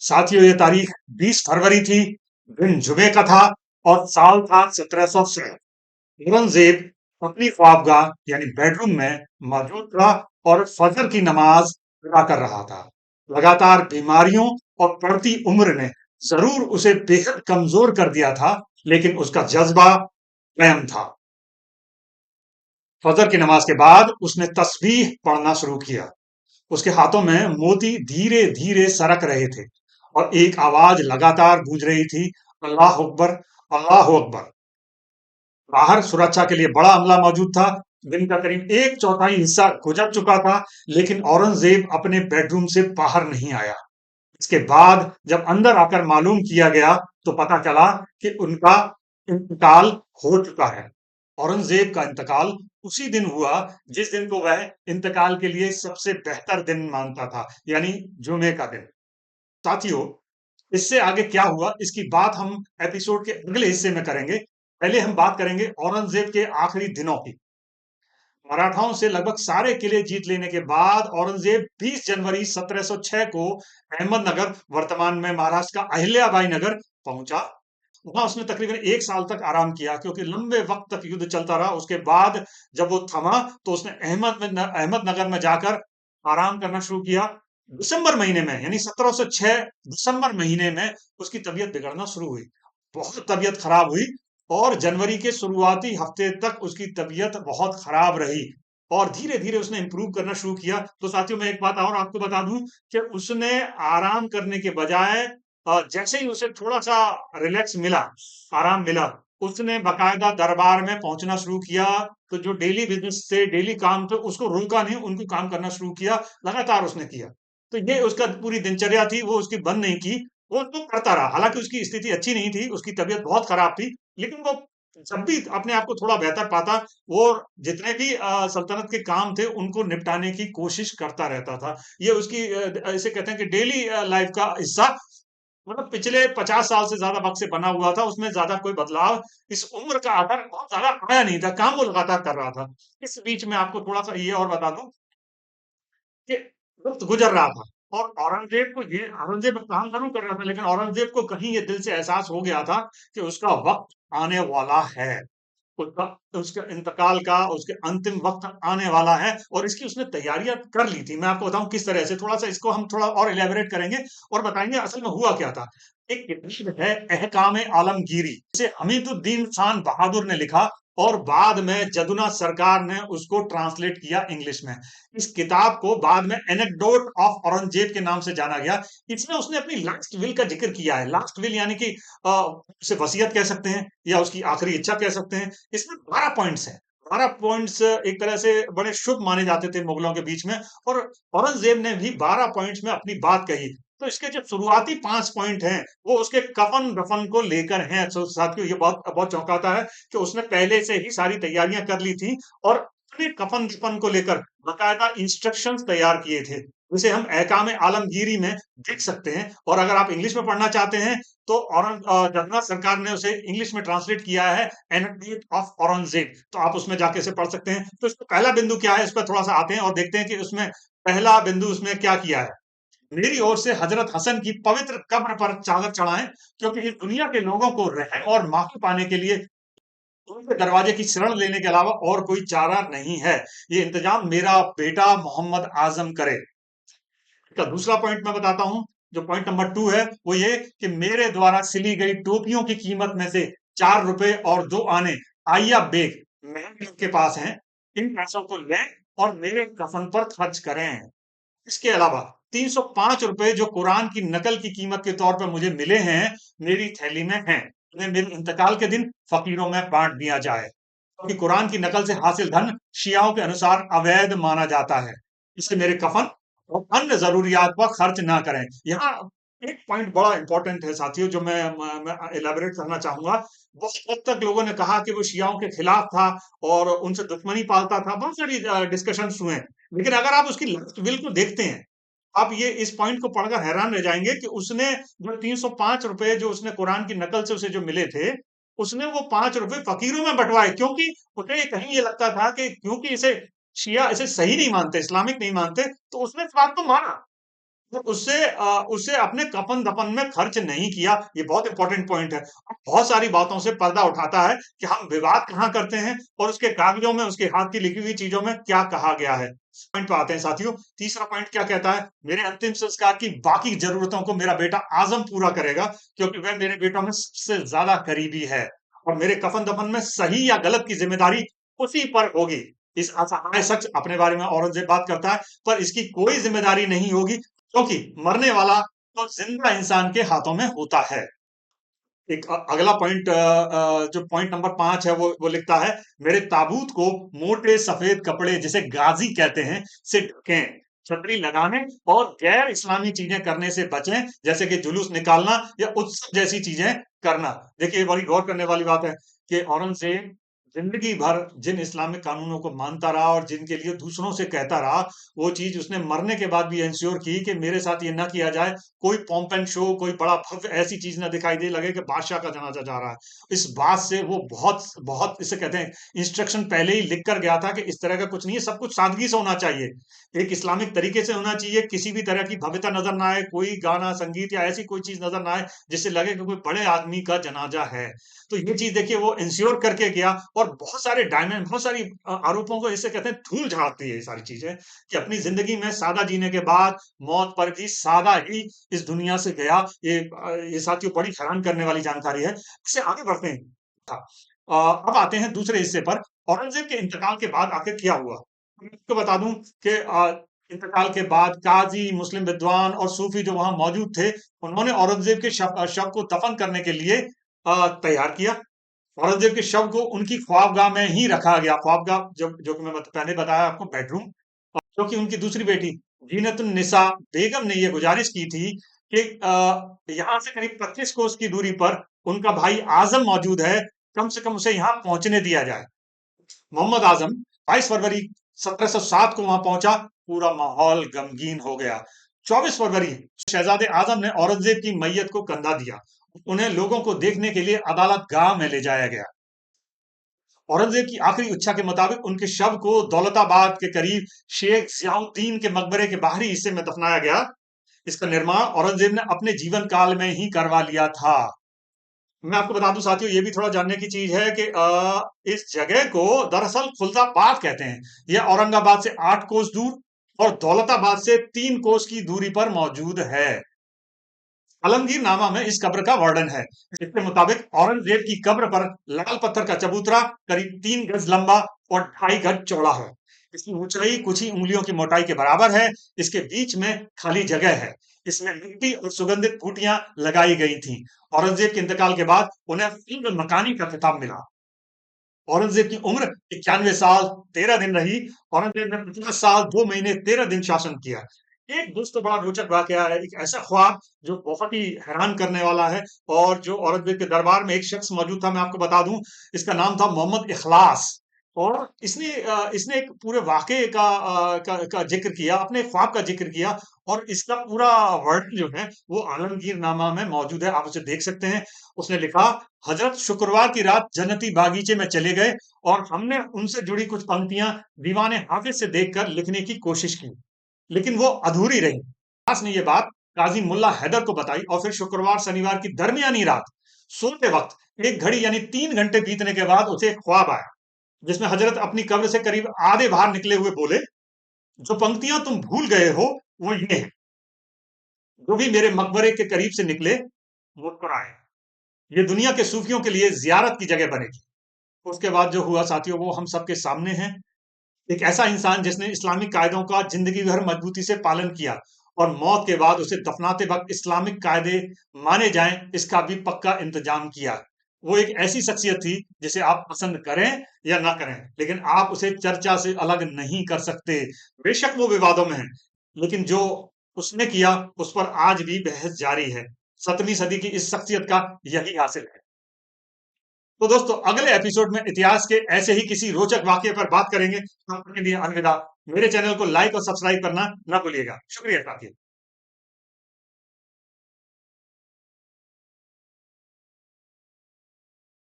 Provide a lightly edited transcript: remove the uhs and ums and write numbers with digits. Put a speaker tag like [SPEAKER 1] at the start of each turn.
[SPEAKER 1] साथियों, ये तारीख 20 फरवरी थी, दिन जुमे का था और साल था 1700। औरंगजेब अपनी ख्वाबगाह यानी बेडरूम में मौजूद था और फजर की नमाज अदा कर रहा था। लगातार बीमारियों और बढ़ती उम्र ने जरूर उसे बेहद कमजोर कर दिया था, लेकिन उसका जज्बा कायम था। फजर की नमाज के बाद उसने तस्बीह पढ़ना शुरू किया। उसके हाथों में मोती धीरे धीरे सरक रहे थे और एक आवाज लगातार गूंज रही थी, अल्लाह अकबर, अल्लाह अकबर। बाहर सुरक्षा के लिए बड़ा अमला मौजूद था। दिन का करीब एक चौथाई हिस्सा गुजर चुका था, लेकिन औरंगजेब अपने बेडरूम से बाहर नहीं आया। इसके बाद जब अंदर आकर मालूम किया गया तो पता चला कि उनका इंतकाल हो चुका है। औरंगजेब का इंतकाल उसी दिन हुआ जिस दिन को वह इंतकाल के लिए सबसे बेहतर दिन मानता था, यानी जुमे का दिन। साथियों, इससे आगे क्या हुआ इसकी बात हम एपिसोड के अगले हिस्से में करेंगे। पहले हम बात करेंगे औरंगजेब के आखिरी दिनों की। मराठाओं से लगभग सारे किले जीत लेने के बाद औरंगजेब 20 जनवरी 1706 को अहमदनगर, वर्तमान में महाराष्ट्र का अहिल्याबाई नगर पहुंचा। वहां उसने तकरीबन एक साल तक आराम किया, क्योंकि लंबे वक्त तक युद्ध चलता रहा। उसके बाद जब वो थमा तो उसने अहमदनगर में जाकर आराम करना शुरू किया। दिसंबर महीने में यानी 1706 दिसंबर महीने में उसकी तबीयत बिगड़ना शुरू हुई। बहुत तबीयत खराब हुई और जनवरी के शुरुआती हफ्ते तक उसकी तबीयत बहुत खराब रही और धीरे धीरे उसने इंप्रूव करना शुरू किया। तो साथियों, मैं एक बात और आपको बता दूं कि उसने आराम करने के बजाय जैसे ही उसे थोड़ा सा रिलैक्स मिला, आराम मिला, उसने बकायदा दरबार में पहुंचना शुरू किया। तो जो डेली बिजनेस थे, डेली काम थे, उसको रोका नहीं, उनको काम करना शुरू किया। लगातार उसने किया। तो ये उसका पूरी दिनचर्या थी, वो उसकी बंद नहीं की, वो तो करता रहा। हालांकि उसकी स्थिति अच्छी नहीं थी, उसकी तबीयत बहुत खराब थी, लेकिन वो जब भी अपने आप को थोड़ा बेहतर पाता, वो जितने भी सल्तनत के काम थे उनको निपटाने की कोशिश करता रहता था। ये उसकी ऐसे कहते हैं कि डेली लाइफ का हिस्सा, मतलब पिछले 50 साल से ज्यादा वक्त से बना हुआ था। उसमें ज्यादा कोई बदलाव इस उम्र का आकर बहुत ज्यादा आया नहीं था। काम वो लगातार कर रहा था। इस बीच में आपको थोड़ा सा ये और बता दूं कि वक्त गुजर रहा था और औरंगजेब काम जरूर कर रहा था, लेकिन औरंगजेब को कहीं ये दिल से एहसास हो गया था कि उसका वक्त आने वाला है। उसका उसके इंतकाल का, उसके अंतिम वक्त आने वाला है और इसकी उसने तैयारियां कर ली थी। मैं आपको बताऊं किस तरह से, थोड़ा सा इसको हम थोड़ा और इलेबोरेट करेंगे और बताएंगे असल में हुआ क्या था। एक किताब है अहकाम आलमगीरी, जिसे हमीदुद्दीन खान बहादुर ने लिखा और बाद में जदुना सरकार ने उसको ट्रांसलेट किया इंग्लिश में। इस किताब को बाद में एनेक्डोट ऑफ औरंगजेब के नाम से जाना गया। इसमें उसने अपनी लास्ट विल का जिक्र किया है। लास्ट विल यानी कि उसे वसीयत कह सकते हैं या उसकी आखिरी इच्छा कह सकते हैं। इसमें 12 पॉइंट्स हैं। 12 पॉइंट्स एक तरह से बड़े शुभ माने जाते थे मुगलों के बीच में, और औरंगजेब ने भी 12 पॉइंट्स में अपनी बात कही। तो इसके जो शुरुआती 5 पॉइंट हैं वो उसके कफन दफन को लेकर हैं। तो साथियों, ये बहुत बहुत चौंकाता है कि उसने पहले से ही सारी तैयारियां कर ली थी और अपने कफन दफन को लेकर बाकायदा इंस्ट्रक्शंस तैयार किए थे, जिसे हम अहकाम आलमगीरी में देख सकते हैं। और अगर आप इंग्लिश में पढ़ना चाहते हैं तो जगन्नाथ सरकार ने उसे इंग्लिश में ट्रांसलेट किया है, एनेक्डोट ऑफ औरंगजेब। तो आप उसमें जाके इसे पढ़ सकते हैं। तो इसका पहला बिंदु क्या है, इस पर थोड़ा सा आते हैं और देखते हैं कि उसमें पहला बिंदु उसमें क्या किया है। मेरी ओर से हजरत हसन की पवित्र कब्र पर चादर चढ़ाएं, क्योंकि इस दुनिया के लोगों को रहम और माफी पाने के लिए उनके दरवाजे की शरण लेने के अलावा और कोई चारा नहीं है। ये इंतजाम मेरा बेटा मोहम्मद आजम करे। इसका दूसरा पॉइंट मैं बताता हूं, जो पॉइंट नंबर 2 है, वो ये कि मेरे द्वारा सिली गई टोपियों की कीमत में से 4 रुपए और 2 आने आइया बेग महल के पास हैं। इन पैसों को लें और मेरे कफन पर खर्च करें। इसके अलावा 305 रुपए जो कुरान की नकल की कीमत के तौर पर मुझे मिले हैं, मेरी थैली में हैं। उन्हें मेरे इंतकाल के दिन फकीरों में बांट दिया जाए, क्योंकि कुरान की नकल से हासिल धन शियाओं के अनुसार अवैध माना जाता है। इससे मेरे कफन और अन्य जरूरियात पर खर्च ना करें। यहाँ एक पॉइंट बड़ा इंपॉर्टेंट है साथियों, जो मैं इलेबोरेट करना चाहूंगा। बहुत हद तक लोगों ने कहा कि वो शियाओं के खिलाफ था और उनसे दुश्मनी पालता था। बहुत सारी डिस्कशन हुए, लेकिन अगर आप उसकी लास्ट विल को देखते हैं, आप ये इस पॉइंट को पढ़कर हैरान रह जाएंगे कि उसने जो 305 रुपए जो उसने कुरान की नकल से उसे जो मिले थे, उसने वो 5 रुपए फकीरों में बंटवाए, क्योंकि उसे कहीं ये लगता था कि क्योंकि इसे शिया इसे सही नहीं मानते, इस्लामिक नहीं मानते, तो उसने इस बात को माना। तो उससे अपने कफन-दफन में खर्च नहीं किया। ये बहुत इंपॉर्टेंट पॉइंट है। बहुत सारी बातों से पर्दा उठाता है कि हम विवाद कहाँ करते हैं और उसके कागज़ों में, उसके हाथ की लिखी हुई चीज़ों में क्या कहा गया है। इस पॉइंट पे आते हैं साथियों। तीसरा पॉइंट क्या कहता है? मेरे अंतिम संस्कार की बाकी ज़रूरतों को मेरा बेटा आज़म पूरा करेगा, क्योंकि वह मेरे बेटों में सबसे ज़्यादा करीबी है और मेरे कफन-दफन में सही या गलत की ज़िम्मेदारी उसी पर होगी। इस असहाय शख्स अपने बारे में औरंगज़ेब बात करता है, पर इसकी कोई ज़िम्मेदारी नहीं होगी, क्योंकि मरने वाला तो जिंदा इंसान के हाथों में होता है। एक अगला पॉइंट, जो पॉइंट नंबर 5 है, वो लिखता है, मेरे ताबूत को मोटे सफेद कपड़े, जिसे गाजी कहते हैं, से ढकें, छतरी लगाने और गैर इस्लामी चीजें करने से बचें, जैसे कि जुलूस निकालना या उत्सव जैसी चीजें करना। देखिए, बड़ी गौर करने वाली बात है कि औरंगजेब जिंदगी भर जिन इस्लामिक कानूनों को मानता रहा और जिनके लिए दूसरों से कहता रहा, वो चीज उसने मरने के बाद भी इंश्योर की कि मेरे साथ ये ना किया जाए। कोई पॉम्प एंड शो, कोई बड़ा भव्य ऐसी चीज ना दिखाई दे, लगे कि बादशाह का जनाजा जा रहा है। इस बात से वो बहुत बहुत, इसे कहते हैं, इंस्ट्रक्शन पहले ही लिख कर गया था कि इस तरह का कुछ नहीं है, सब कुछ सादगी से होना चाहिए, एक इस्लामिक तरीके से होना चाहिए, किसी भी तरह की भव्यता नजर ना आए, कोई गाना संगीत या ऐसी कोई चीज नजर ना आए जिससे लगे कि कोई बड़े आदमी का जनाजा है। तो ये चीज देखिए वो इंश्योर करके गया, और बहुत सारे डायमंड, बहुत सारी आरोपों को, इसे कहते हैं, धूल झाड़ती है ये सारी चीजें, कि अपनी जिंदगी में सादा जीने के बाद मौत पर भी सादा ही इस दुनिया से गया। ये साथियों बड़ी हैरान करने वाली जानकारी है। इससे आगे बढ़ते हैं। अब आते हैं दूसरे हिस्से पर। औरंगजेब के इंतकाल के बाद आखिर क्या हुआ? मैं आपको बता दूं कि इंतकाल के बाद काजी, मुस्लिम विद्वान और सूफी जो वहां मौजूद थे, उन्होंने औरंगजेब के शव को दफन करने के लिए तैयार किया। औरंगजेब के शव को उनकी ख्वाबगाह में ही रखा गया। ख्वाबगाह, जो कि मैं पहले बताया आपको, बेडरूम। क्योंकि उनकी दूसरी बेटी जीनतुन निसा बेगम ने यह गुजारिश की थी कि यहाँ से करीब 25 कोस की दूरी पर उनका भाई आजम मौजूद है, कम से कम उसे यहाँ पहुंचने दिया जाए। मोहम्मद आजम 22 फरवरी 1707 को वहां पहुंचा। पूरा माहौल गमगीन हो गया। 24 फरवरी शहजादे आजम ने औरंगजेब की मैयत को कंधा दिया। उन्हें लोगों को देखने के लिए अदालत गाह में ले जाया गया। औरंगजेब की आखिरी इच्छा के मुताबिक उनके शव को दौलताबाद के करीब शेख जियाउद्दीन के मकबरे के बाहरी हिस्से में दफनाया गया। इसका निर्माण औरंगजेब ने अपने जीवन काल में ही करवा लिया था। मैं आपको बता दूं साथियों, ये भी थोड़ा जानने की चीज है कि इस जगह को दरअसल खुलदाबाद कहते हैं। यह औरंगाबाद से 8 कोस दूर और दौलताबाद से 3 कोस की दूरी पर मौजूद है। आलमगीर नामा में इस कब्र का वर्णन है। इसके मुताबिक औरंगजेब की कब्र पर लाल पत्थर का चबूतरा करीब 3 गज लंबा और 2.5 गज चौड़ा है। इसकी ऊंचाई कुछ ही उंगलियों की मोटाई के बराबर है। इसके बीच में खाली जगह है। इसमें मिट्टी और सुगंधित बूटियां लगाई गई थी। औरंगजेब के इंतकाल के बाद उन्हें फिल्म मकानी का खिताब मिला। औरंगजेब की उम्र 91 साल 13 दिन रही। औरंगजेब ने 50 साल 2 महीने 13 दिन शासन किया। एक दोस्तों बड़ा रोचक वाकया है, एक ऐसा ख्वाब जो बहुत ही हैरान करने वाला है, और जो औरंगजेब के दरबार में एक शख्स मौजूद था, मैं आपको बता दूं, इसका नाम था मोहम्मद इखलास। और इसने एक पूरे वाकये का जिक्र किया, अपने ख्वाब का जिक्र किया, और इसका पूरा वर्णन जो है वो आलमगीर नामा में मौजूद है, आप उसे देख सकते हैं। उसने लिखा, हजरत शुक्रवार की रात जन्नती बागीचे में चले गए और हमने उनसे जुड़ी कुछ पंक्तियां दीवाने हाफिज से देखकर लिखने की कोशिश की, लेकिन वो अधूरी रही। दास ने ये बात काजी मुल्ला हैदर को बताई, और फिर शुक्रवार शनिवार की दरमियानी रात सोते वक्त 1 घड़ी यानी 3 घंटे बीतने के बाद उसे एक ख्वाब आया, जिसमें हजरत अपनी कब्र से करीब आधे बाहर निकले हुए बोले, जो पंक्तियां तुम भूल गए हो वो ये है, जो भी मेरे मकबरे के करीब से निकले मुस्कुराए। ये दुनिया के सूफियों के लिए जियारत की जगह बनेगी। उसके बाद जो हुआ साथियों, वो हम सबके सामने है। एक ऐसा इंसान जिसने इस्लामिक कायदों का जिंदगी भर मजबूती से पालन किया, और मौत के बाद उसे दफनाते वक्त इस्लामिक कायदे माने जाएं, इसका भी पक्का इंतजाम किया। वो एक ऐसी शख्सियत थी जिसे आप पसंद करें या ना करें, लेकिन आप उसे चर्चा से अलग नहीं कर सकते। बेशक वो विवादों में है, लेकिन जो उसने किया उस पर आज भी बहस जारी है। 17वीं सदी की इस शख्सियत का यही हासिल है। तो दोस्तों, अगले एपिसोड में इतिहास के ऐसे ही किसी रोचक वाकये पर बात करेंगे। तब तक के लिए अलविदा। मेरे चैनल को लाइक और सब्सक्राइब करना ना भूलिएगा। शुक्रिया साथियों।